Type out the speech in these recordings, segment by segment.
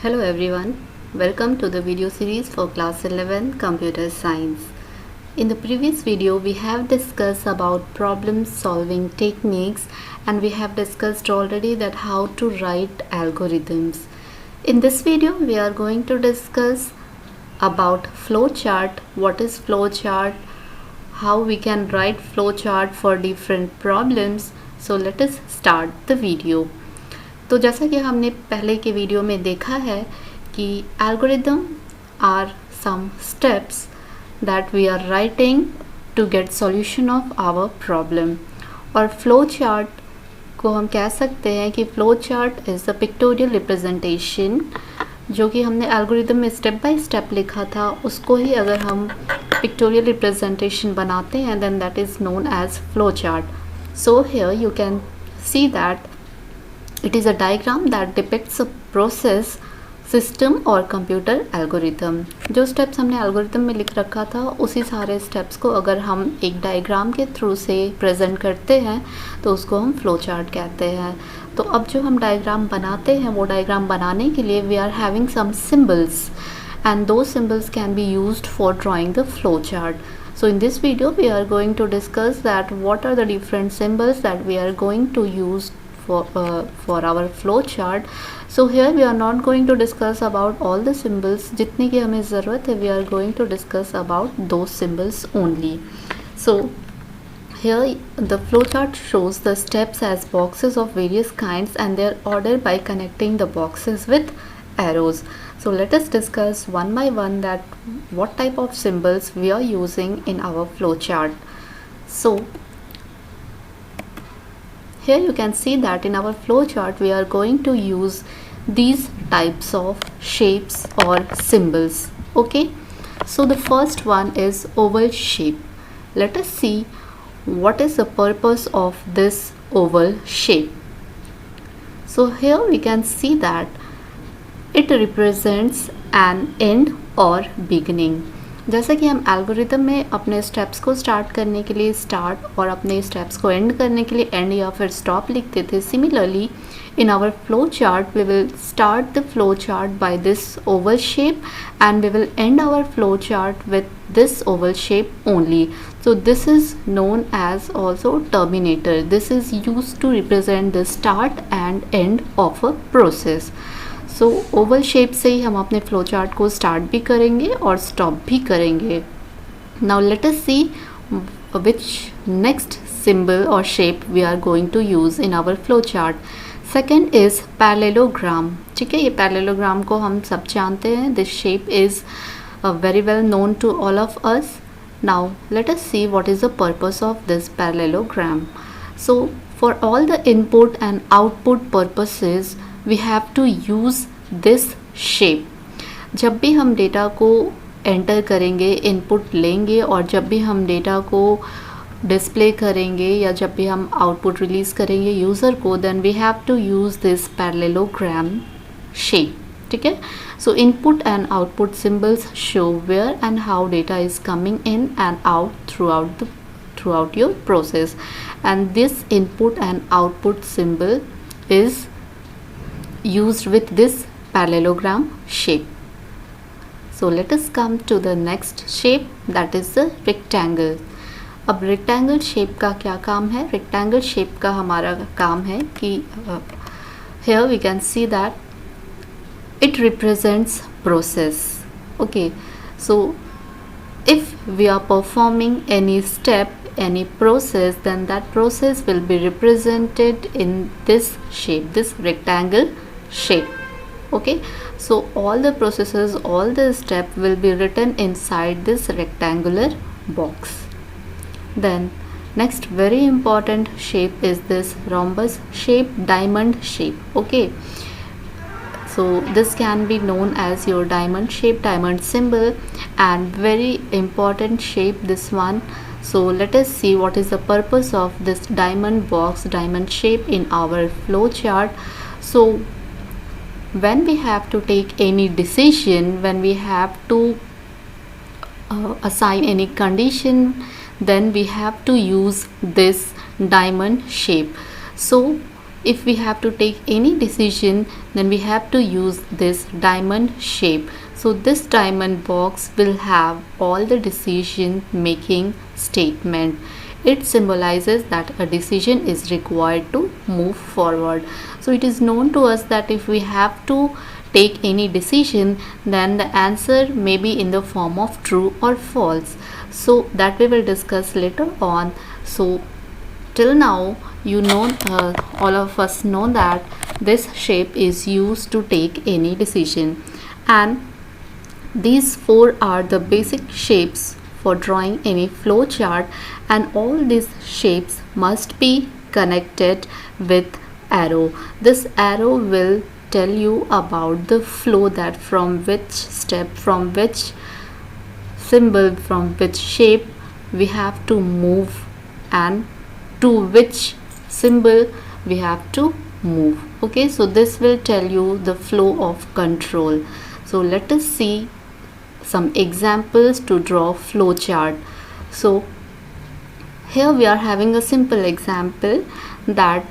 Hello everyone, welcome to the video series for Class 11 Computer Science. In the previous video we have discussed about problem solving techniques and we have discussed already that how to write algorithms. In this video we are going to discuss about flowchart, what is flowchart, how we can write flowchart for different problems. So let us start the video. तो जैसा कि हमने पहले के video में देखा है कि algorithm are some steps that we are writing to get solution of our problem, और फ्लो चार्ट को हम कह सकते हैं कि flow chart is the pictorial representation. जो कि हमने एल्गोरिदम में स्टेप बाय स्टेप लिखा था उसको ही अगर हम पिक्टोरियल रिप्रेजेंटेशन बनाते हैं then that is known as flow chart. So here you can see that it is a diagram that depicts a process, system और कंप्यूटर एल्गोरिदम। जो स्टेप्स हमने एल्गोरिदम में लिख रखा था उसी सारे स्टेप्स को अगर हम एक डायग्राम के थ्रू से प्रेजेंट करते हैं तो उसको हम फ्लो चार्ट कहते हैं। तो अब जो हम डायग्राम बनाते हैं वो डायग्राम बनाने के लिए we are having some symbols and those symbols can be used for drawing the flow chart. So in this video we are going to discuss that what are the different symbols that we are going to use for our flow chart. So here we are not going to discuss about all the symbols जितनी की हमें ज़रूरत है, we are going to discuss about those symbols only. So here the flowchart shows the steps as boxes of various kinds and they are ordered by connecting the boxes with arrows. So let us discuss one by one that what type of symbols we are using in our flowchart. So here you can see that in our flowchart we are going to use these types of shapes or symbols. Okay, so the first one is oval shape. Let us see what is the purpose of this oval shape. So here we can see that it represents an end or beginning. जैसा कि हम algorithm में अपने steps को start करने के लिए start और अपने स्टेप्स को एंड करने के लिए एंड या फिर स्टॉप लिखते थे, similarly in our flow chart we will start the flow chart by this oval shape and we will end our flow chart with this oval shape only. So this is known as also terminator. This is used to represent the start and end of a process. So Oval shape से ही हम अपने flow chart को start भी करेंगे और stop भी करेंगे। Now let us see which next symbol और shape we are going to use in our flow chart. Second is parallelogram. ठीक है, ये पैरेललोग्राम को हम सब जानते हैं। This shape is very well known to all of us. Now let us see what is the purpose of this parallelogram. So for all the input and output purposes we have to use this shape. जब भी हम data को enter करेंगे, input लेंगे और जब भी हम डेटा को डिस्प्ले करेंगे या जब भी हम आउटपुट रिलीज़ करेंगे यूज़र को, then we have to use this parallelogram shape. ठीक है, so input and output symbols show where and how data is coming in and out throughout your process, and this input and output symbol is used with this parallelogram shape. So let us come to the next shape, that is the rectangle. अब rectangle shape का क्या काम है? rectangle shape का हमारा काम है कि here we can see that it represents process. Okay, so if we are performing any step, any process, then that process will be represented in this shape, this rectangle shape. Okay, so all the processes, all the step will be written inside this rectangular box. Then next very important shape is this rhombus shape, diamond shape. Okay, so this can be known as your diamond shape, diamond symbol, and very important shape this one. So let us see what is the purpose of this diamond box, diamond shape in our flow chart. So when we have to take any decision, when we have to assign any condition, then we have to use this diamond shape. So if we have to take any decision, then we have to use this diamond shape. So this diamond box will have all the decision making statement. It symbolizes that a decision is required to move forward. So it is known to us that if we have to take any decision, then the answer may be in the form of true or false. So that we will discuss later on. So till now, all of us know that this shape is used to take any decision, and these four are the basic shapes for drawing any flow chart, and all these shapes must be connected with arrow. This arrow will tell you about the flow, that from which step, from which symbol, from which shape we have to move, and to which symbol we have to move. Okay, so this will tell you the flow of control. So let us see some examples to draw flow chart. So here we are having a simple example that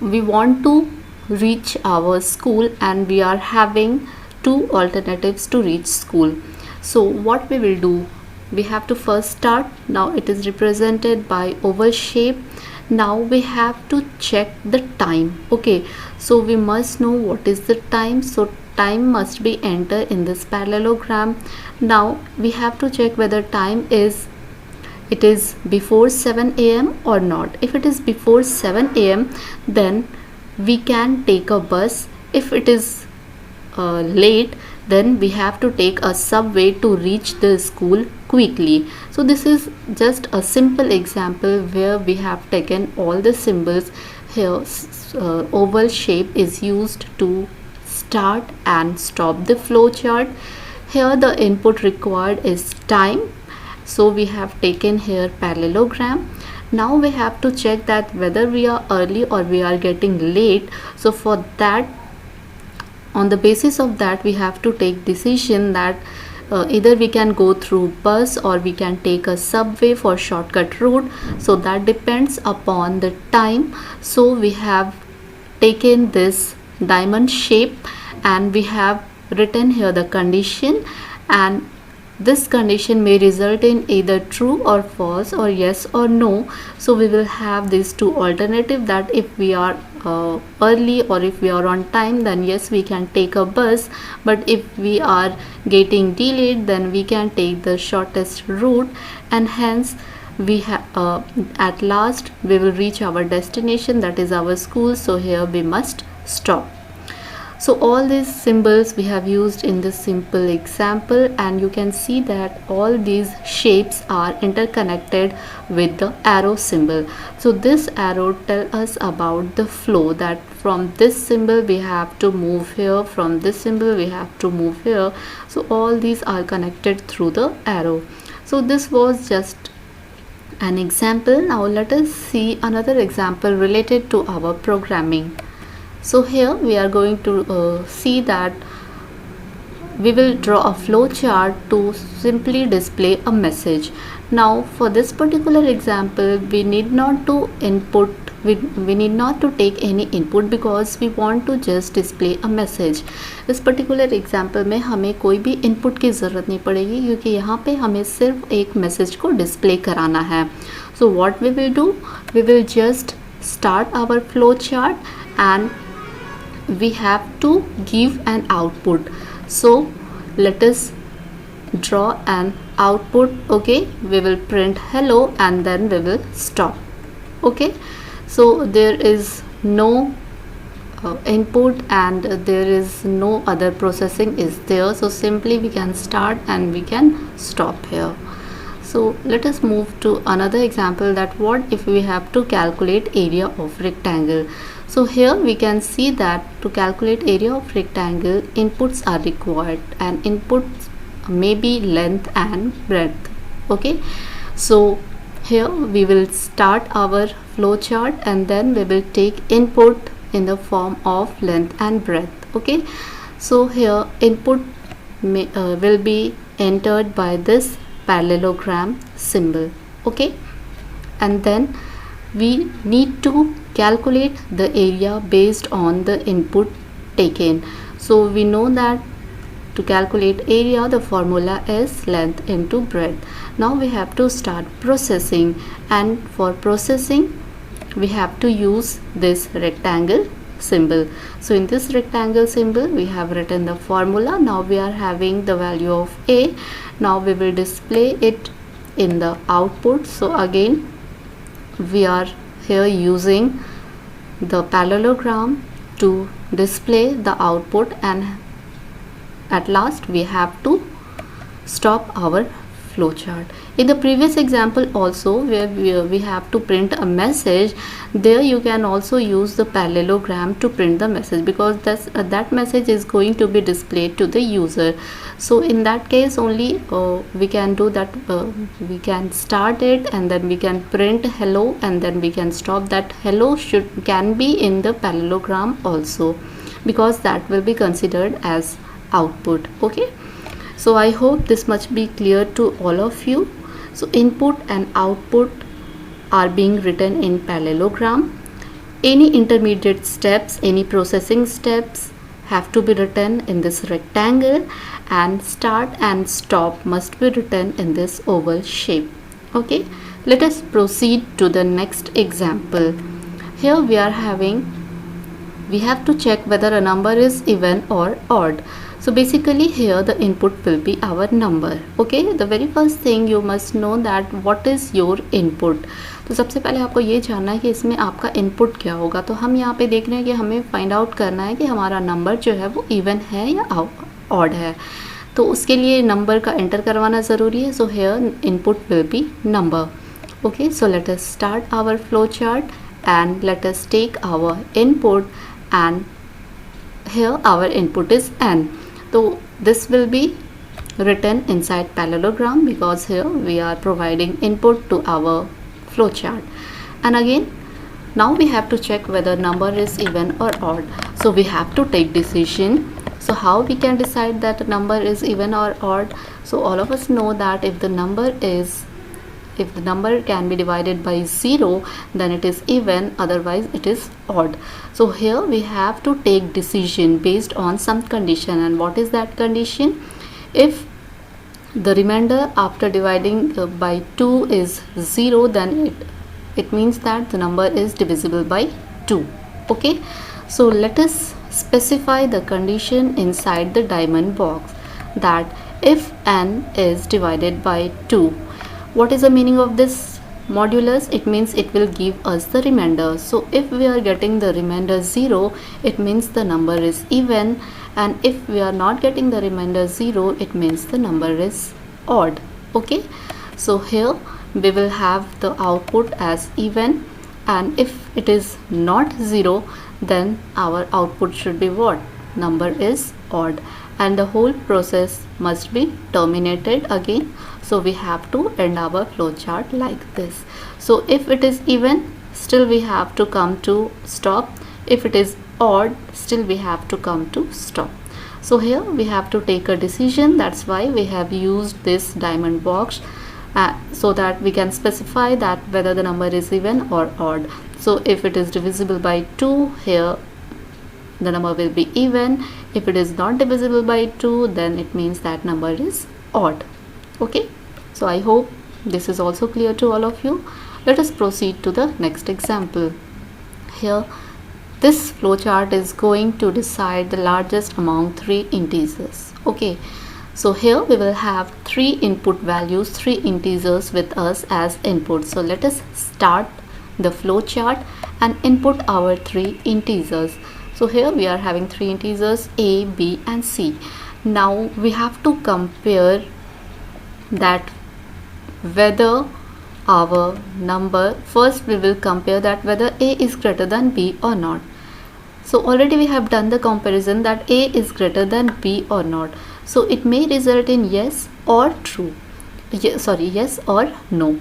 we want to reach our school, and we are having two alternatives to reach school. So what we will do, we have to first start. Now it is represented by oval shape. Now we have to check the time. Okay, so we must know what is the time. So time must be entered in this parallelogram. Now we have to check whether time is, it is before 7 a.m. or not. If it is before 7 a.m., then we can take a bus. If it is late, then we have to take a subway to reach the school quickly. So this is just a simple example where we have taken all the symbols. Here oval shape is used to start and stop the flow chart. Here the input required is time, so we have taken here parallelogram. Now we have to check that whether we are early or we are getting late. So for that, on the basis of that, we have to take decision that either we can go through bus or we can take a subway for shortcut route. So that depends upon the time. So we have taken this diamond shape, and we have written here the condition, and this condition may result in either true or false, or yes or no. So we will have these two alternatives, that if we are early or if we are on time, then yes, we can take a bus, but if we are getting delayed, then we can take the shortest route, and hence we have at last we will reach our destination, that is our school. So here we must stop. So all these symbols we have used in this simple example, and you can see that all these shapes are interconnected with the arrow symbol. So this arrow tells us about the flow, that from this symbol we have to move here, from this symbol we have to move here. So all these are connected through the arrow. So this was just an example. Now let us see another example related to our programming. So here we are going to see that we will draw a flow chart to simply display a message. Now for this particular example, we need not to input, we need not to take any input, because we want to just display a message. इस particular example में हमें कोई भी input की ज़रूरत नहीं पड़ेगी, क्योंकि यहाँ पे हमें सिर्फ एक message को display कराना है. So what we will do, we will just start our flow chart, and we have to give an output. So let us draw an output. Okay, we will print hello, and then we will stop. Okay, so there is no input and there is no other processing is there. So simply we can start and we can stop here. So let us move to another example, that what if we have to calculate area of rectangle. So here we can see that to calculate area of rectangle, inputs are required, and inputs may be length and breadth. Okay, so here we will start our flow chart, and then we will take input in the form of length and breadth. Okay, so here input will be entered by this parallelogram symbol. Okay, and then we need to calculate the area based on the input taken. So we know that to calculate area, the formula is length into breadth. Now we have to start processing, and for processing we have to use this rectangle symbol. So in this rectangle symbol we have written the formula. Now we are having the value of A. Now we will display it in the output. So again we are here using the parallelogram to display the output, and at last we have to stop our flowchart. In the previous example also, where we have to print a message, there you can also use the parallelogram to print the message, because that message is going to be displayed to the user. So in that case only we can do that. We can start it and then we can print hello, and then we can stop. That hello can be in the parallelogram also, because that will be considered as output. Okay, so I hope this must be clear to all of you. So input and output are being written in parallelogram. Any intermediate steps, any processing steps have to be written in this rectangle, and start and stop must be written in this oval shape. Okay, let us proceed to the next example. Here we have to check whether a number is even or odd. So basically here the input will be our number. Okay, the very first thing you must know that what is your input. तो सबसे पहले आपको ये जानना है कि इसमें आपका इनपुट क्या होगा. तो हम यहाँ पे देख रहे हैं कि हमें फाइंड आउट करना है कि हमारा नंबर जो है वो इवन है या ऑड है. तो उसके लिए नंबर का एंटर करवाना ज़रूरी है. So here input will be number. Okay, so let us start our flow chart and let us take our input, and here our input is n. So this will be written inside parallelogram, because here we are providing input to our flowchart. And again now we have to check whether number is even or odd. So we have to take decision. So how we can decide that a number is even or odd? So all of us know that if the number can be divided by 0, then it is even, otherwise it is odd. So here we have to take decision based on some condition. And what is that condition? If the remainder after dividing by 2 is 0, then it means that the number is divisible by 2. Okay, so let us specify the condition inside the diamond box, that if n is divided by 2, what is the meaning of this modulus? It means it will give us the remainder. So if we are getting the remainder 0, it means the number is even, and if we are not getting the remainder 0, it means the number is odd. Okay, so here we will have the output as even, and if it is not 0, then our output should be what? Number is odd, and the whole process must be terminated again. So we have to end our flowchart like this. So if it is even, still we have to come to stop. If it is odd, still we have to come to stop. So here we have to take a decision. That's why we have used this diamond box, so that we can specify that whether the number is even or odd. So if it is divisible by 2, here the number will be even. If it is not divisible by 2, then it means that number is odd. Okay, so I hope this is also clear to all of you. Let us proceed to the next example. Here this flowchart is going to decide the largest among 3 integers. Okay, so here we will have 3 input values, 3 integers with us as input. So let us start the flowchart and input our 3 integers. So here we are having 3 integers a, b and c. Now we have to compare that whether our number, first we will compare that whether a is greater than b or not. So already we have done the comparison that a is greater than b or not. So it may result in yes or true, yes or no.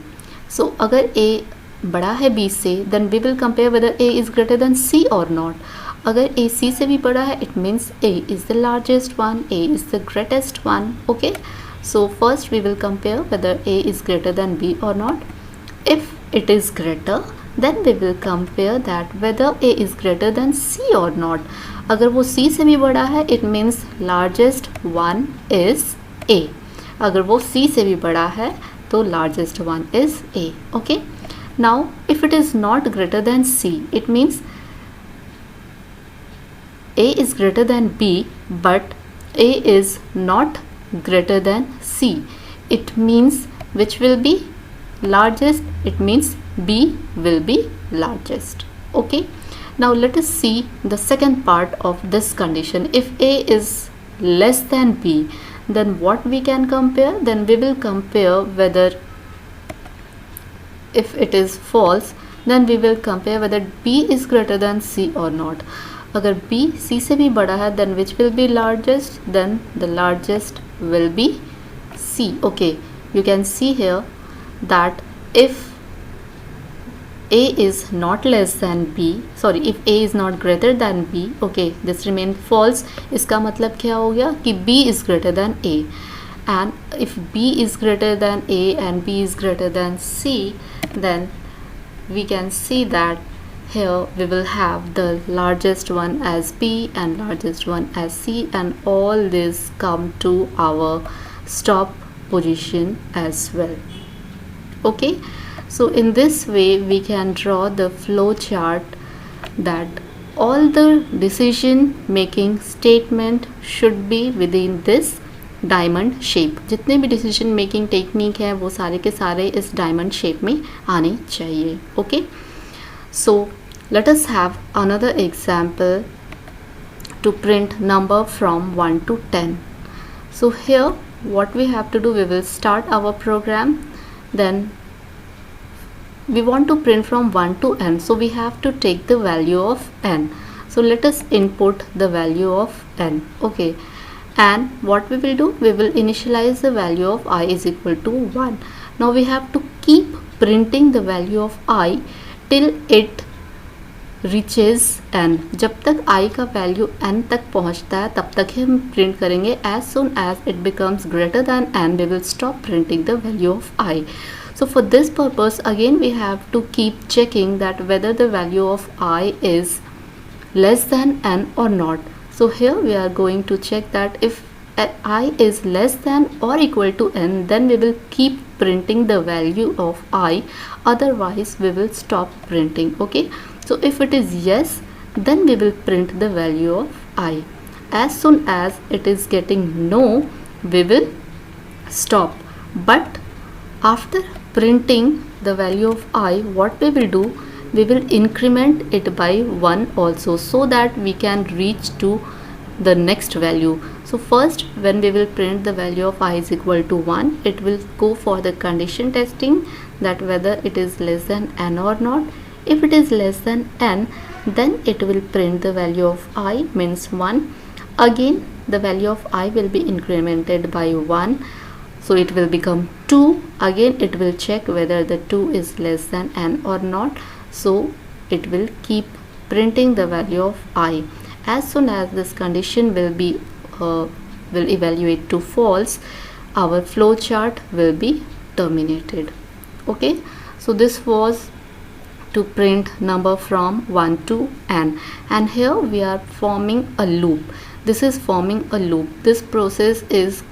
So अगर a बड़ा है b से, then we will compare whether a is greater than c or not. अगर a c से भी बड़ा है, it means a is the largest one, a is the greatest one. Okay, so first we will compare whether a is greater than b or not. If it is greater, then we will compare that whether A is greater than C or not. अगर वो C से भी बड़ा है, it means largest one is A. अगर वो C से भी बड़ा है तो largest one is A. Okay. Now if it is not greater than C, it means A is greater than B, but A is not greater than C. It means which will be largest? It means B will be largest. Okay. Now let us see the second part of this condition. If A is less than B, then what we can compare? Then we will compare whether, if it is false, then we will compare whether B is greater than C or not. अगर B C से भी बड़ा है, then which will be largest? Then the largest will be C. Okay, you can see here that if A is not less than B, sorry, if A is not greater than B, okay, this remain false. इसका मतलब क्या हो गया कि B is greater than A, and if B is greater than A and B is greater than C, then we can see that here we will have the largest one as B and largest one as C, and all this come to our stop position as well. Okay, so in this way we can draw the flow chart that all the decision making statement should be within this diamond shape. जितने भी decision making technique है वो सारे के सारे इस diamond shape में आने चाहिए. Okay, so let us have another example to print number from 1 to 10. So here what we have to do, we will start our program, then we want to print from 1 to n, so we have to take the value of n. So let us input the value of n. Okay, and what we will do, we will initialize the value of I is equal to 1. Now we have to keep printing the value of I till it reaches n. जब तक I का value n तक पहुंचता है तब तक ही हम print करेंगे. As soon as it becomes greater than n, we will stop printing the value of I. So for this purpose, again we have to keep checking that whether the value of I is less than n or not. So here we are going to check that if I is less than or equal to n, then we will keep printing the value of I, otherwise we will stop printing. Okay, so if it is yes, then we will print the value of I. As soon as it is getting no, we will stop. But after printing the value of I, what we will do, we will increment it by 1 also, so that we can reach to the next value. So first, when we will print the value of I is equal to 1, it will go for the condition testing that whether it is less than n or not. If it is less than n, then it will print the value of I, means 1. Again the value of I will be incremented by 1, so it will become 2. Again it will check whether the 2 is less than n or not, so it will keep printing the value of I. As soon as this condition will be will evaluate to false, our flow chart will be terminated. Okay, so this was to print number from 1 to n, and here we are forming a loop. This is forming a loop. This process is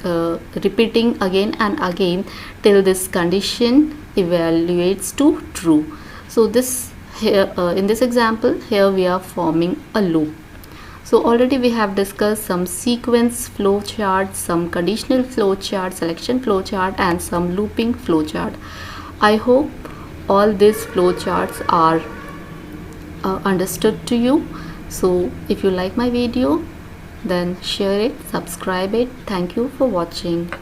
repeating again and again till this condition evaluates to true. So this here in this example, here we are forming a loop. So already we have discussed some sequence flow chart, some conditional flow chart, selection flow chart, and some looping flow chart. I hope all these flow charts are understood to you. So if you like my video, then share it, subscribe it. Thank you for watching.